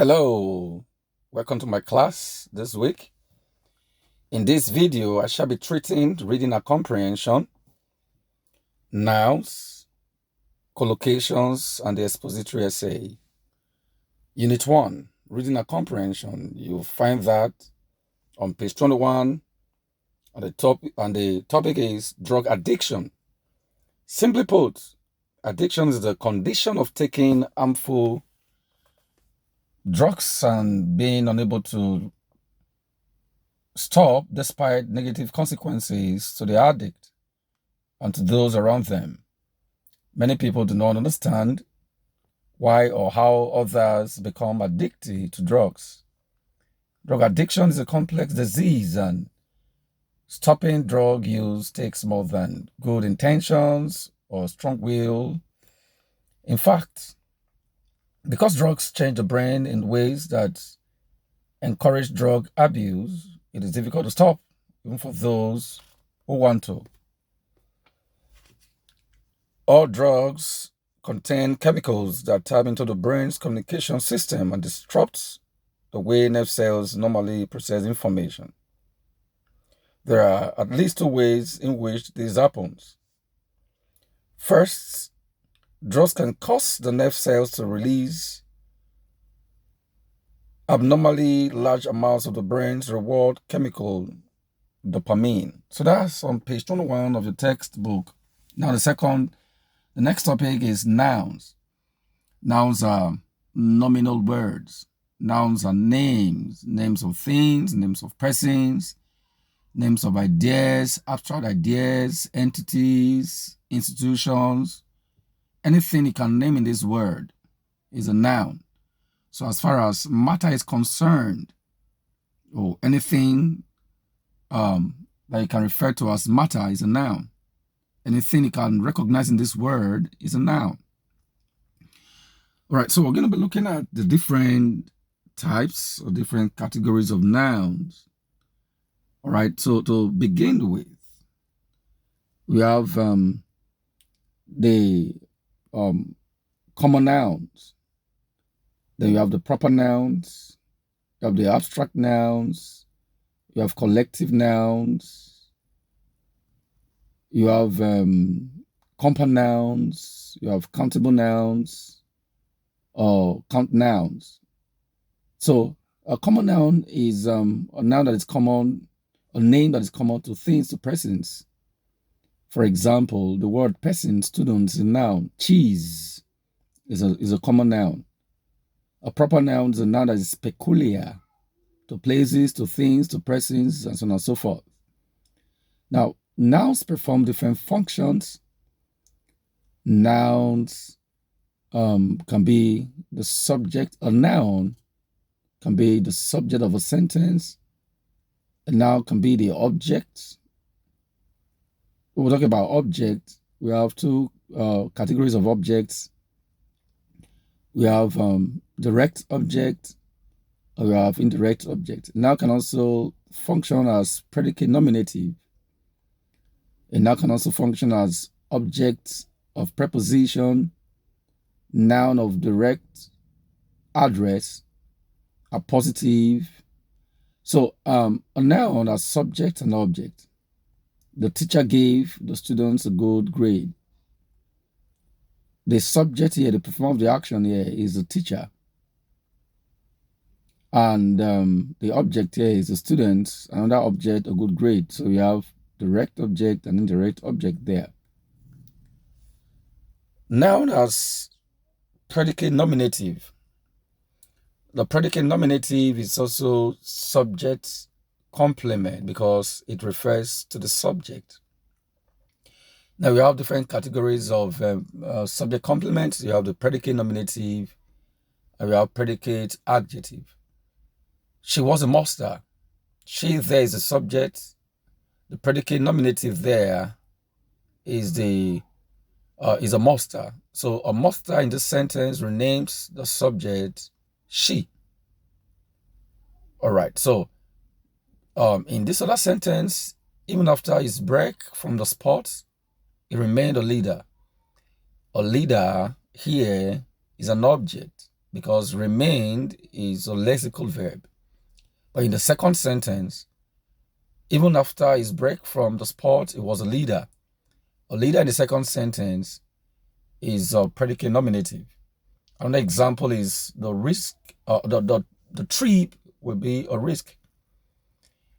Hello, welcome to my class this week. In this video, I shall be treating reading and comprehension, nouns, collocations, and the expository essay. Unit 1, reading and comprehension. You'll find that on page 21, and the topic is drug addiction. Simply put, addiction is the condition of taking harmful drugs and being unable to stop despite negative consequences to the addict and to those around them. Many people do not understand why or how others become addicted to drugs. Drug addiction is a complex disease, and stopping drug use takes more than good intentions or strong will. In fact, because drugs change the brain in ways that encourage drug abuse, it is difficult to stop, even for those who want to. All drugs contain chemicals that tap into the brain's communication system and disrupt the way nerve cells normally process information. There are at least two ways in which this happens. First, drugs can cause the nerve cells to release abnormally large amounts of the brain's reward chemical, dopamine. So that's on page 21 of your textbook. Now the next topic is nouns. Nouns are nominal words. Nouns are names of things, names of persons, names of ideas, abstract ideas, entities, institutions. Anything you can name in this word is a noun. So as far as matter is concerned, or anything that you can refer to as matter is a noun. Anything you can recognize in this word is a noun. All right, so we're going to be looking at the different types or different categories of nouns. All right, so to begin with, we have the common nouns. Then you have the proper nouns, you have the abstract nouns, you have collective nouns, you have compound nouns, you have countable nouns, or count nouns. So a common noun is a noun that is common, a name that is common to things, to persons. For example, the word person, student, is a noun. Cheese is a common noun. A proper noun is a noun that is peculiar to places, to things, to persons, and so on and so forth. Now, nouns perform different functions. Nouns can be the subject. A noun can be the subject of a sentence. A noun can be the object. When we're talking about object, we have two categories of objects. We have direct object, or we have indirect object. Noun can also function as predicate nominative. A noun can also function as object of preposition, noun of direct address, appositive. So a noun as subject and object. The teacher gave the students a good grade. The subject here, the performer of the action here, is the teacher. And the object here is the student. Another object, a good grade. So we have direct object and indirect object there. Noun as predicate nominative. The predicate nominative is also subject complement because it refers to the subject. Now we have different categories of subject complements. You have the predicate nominative, and we have predicate adjective. She was a master. She there is the subject. The predicate nominative there is a master. So a master in this sentence renames the subject she. All right. So in this other sentence, even after his break from the sport, he remained a leader. A leader here is an object. because remained is a lexical verb. But in the second sentence, even after his break from the sport, he was a leader. A leader in the second sentence is a predicate nominative. Another example is the risk, the trip will be a risk.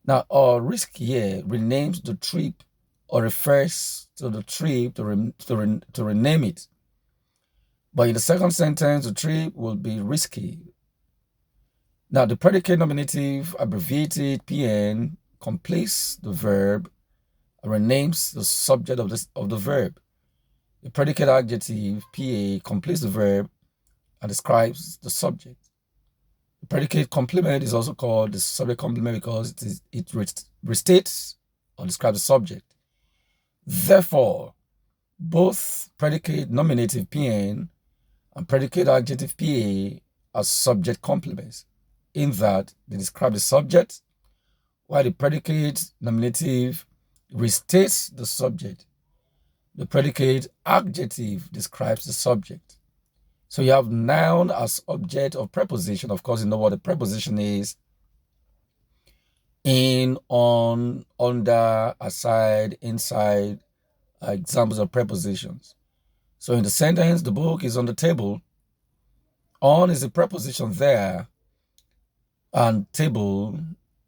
Now, a risk here renames the trip or refers to the trip to rename it. But in the second sentence, the trip will be risky. Now, the predicate nominative, abbreviated PN, completes the verb and renames the subject of the verb. The predicate adjective, PA, completes the verb and describes the subject. The predicate complement is also called the subject complement because it restates or describes the subject. Therefore, both predicate nominative PN and predicate adjective PA are subject complements in that they describe the subject, while the predicate nominative restates the subject. The predicate adjective describes the subject. So you have noun as object of preposition. Of course, you know what a preposition is. In, on, under, aside, inside, examples of prepositions. So in the sentence, the book is on the table. On is the preposition there, and table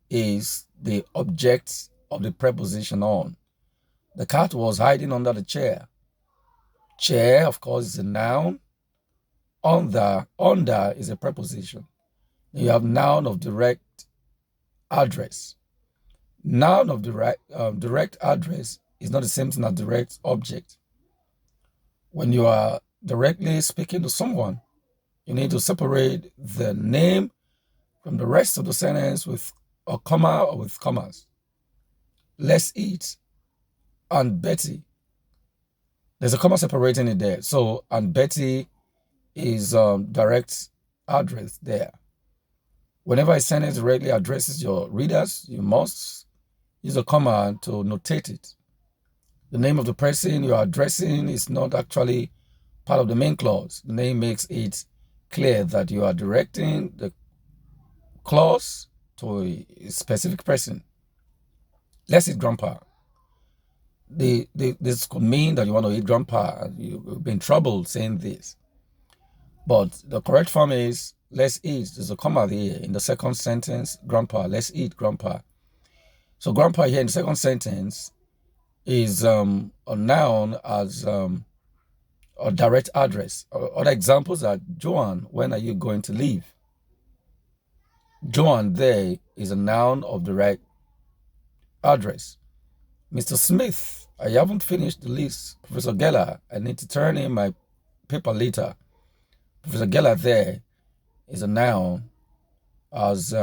is the object of the preposition on. The cat was hiding under the chair. Chair, of course, is a noun. Under is a preposition. You have noun of direct address. Noun of direct address is not the same thing as direct object. When you are directly speaking to someone, you need to separate the name from the rest of the sentence with a comma or with commas. Let's eat. And Betty. There's a comma separating it there. So, and Betty is direct address there. Whenever a sentence directly addresses your readers, you must use a comma to notate it. The name of the person you are addressing is not actually part of the main clause. The name makes it clear that you are directing the clause to a specific person. Let's eat grandpa. This could mean that you want to eat grandpa. You've been in trouble saying this. But the correct form is let's eat. There's a comma there in the second sentence. Grandpa, let's eat grandpa. So grandpa here in the second sentence is a noun as a direct address. Other examples are Joan, when are you going to leave? Joan there is a noun of direct address. Mr. Smith, I haven't finished the list. Professor Geller, I need to turn in my paper later. Professor Geller there is a noun as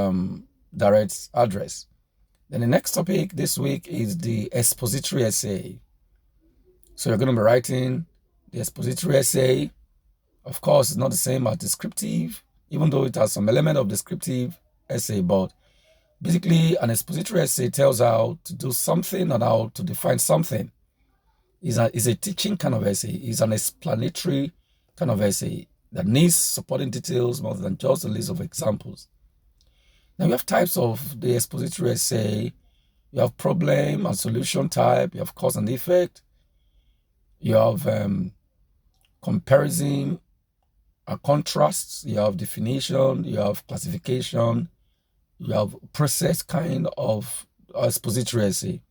direct address. Then the next topic this week is the expository essay. So you're going to be writing the expository essay. Of course, it's not the same as descriptive, even though it has some element of descriptive essay, but basically an expository essay tells how to do something and how to define something. It's a teaching kind of essay. It's an explanatory kind of essay that needs supporting details more than just a list of examples. Now we have types of the expository essay. You have problem and solution type. You have cause and effect. You have comparison and contrasts. You have definition. You have classification. You have process kind of expository essay.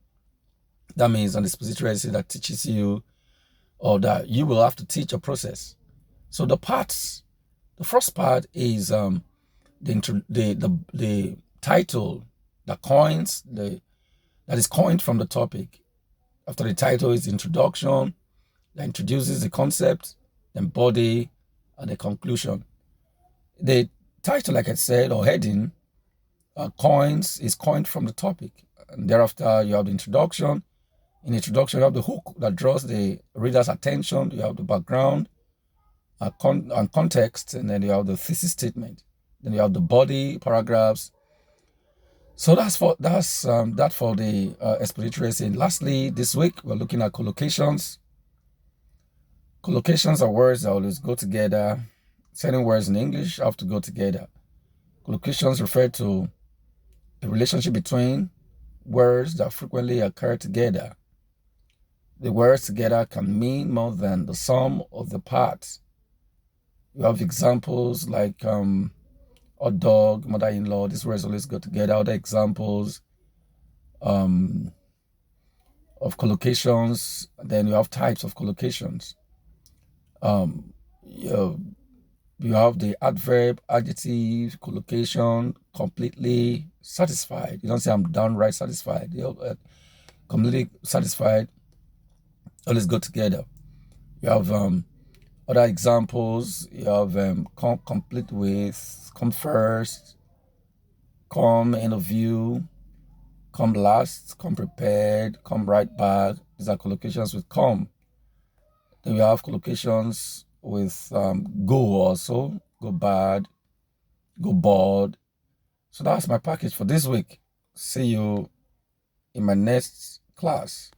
That means an expository essay that teaches you or that you will have to teach a process. So the parts, the first part is the title that is coined from the topic. After the title is introduction, that introduces the concept, then body, and the conclusion. The title, like I said, or heading, is coined from the topic. And thereafter, you have the introduction. In introduction, you have the hook that draws the reader's attention. You have the background and context, and then you have the thesis statement. Then you have the body, paragraphs. So that's for the expository essay. Lastly, this week we're looking at collocations. Collocations are words that always go together. Certain words in English have to go together. Collocations refer to a relationship between words that frequently occur together. The words together can mean more than the sum of the parts. You have examples like hot dog, mother-in-law. These words always go together. Other examples of collocations. Then you have types of collocations. You have the adverb, adjective, collocation, completely satisfied. You don't say I'm downright satisfied. Completely satisfied always go together. You have other examples. You have come complete with, come first, come end of view, come last, come prepared, come right back. These are collocations with come. Then we have collocations with go also, go bad, go bored. So that's my package for this week. See you in my next class.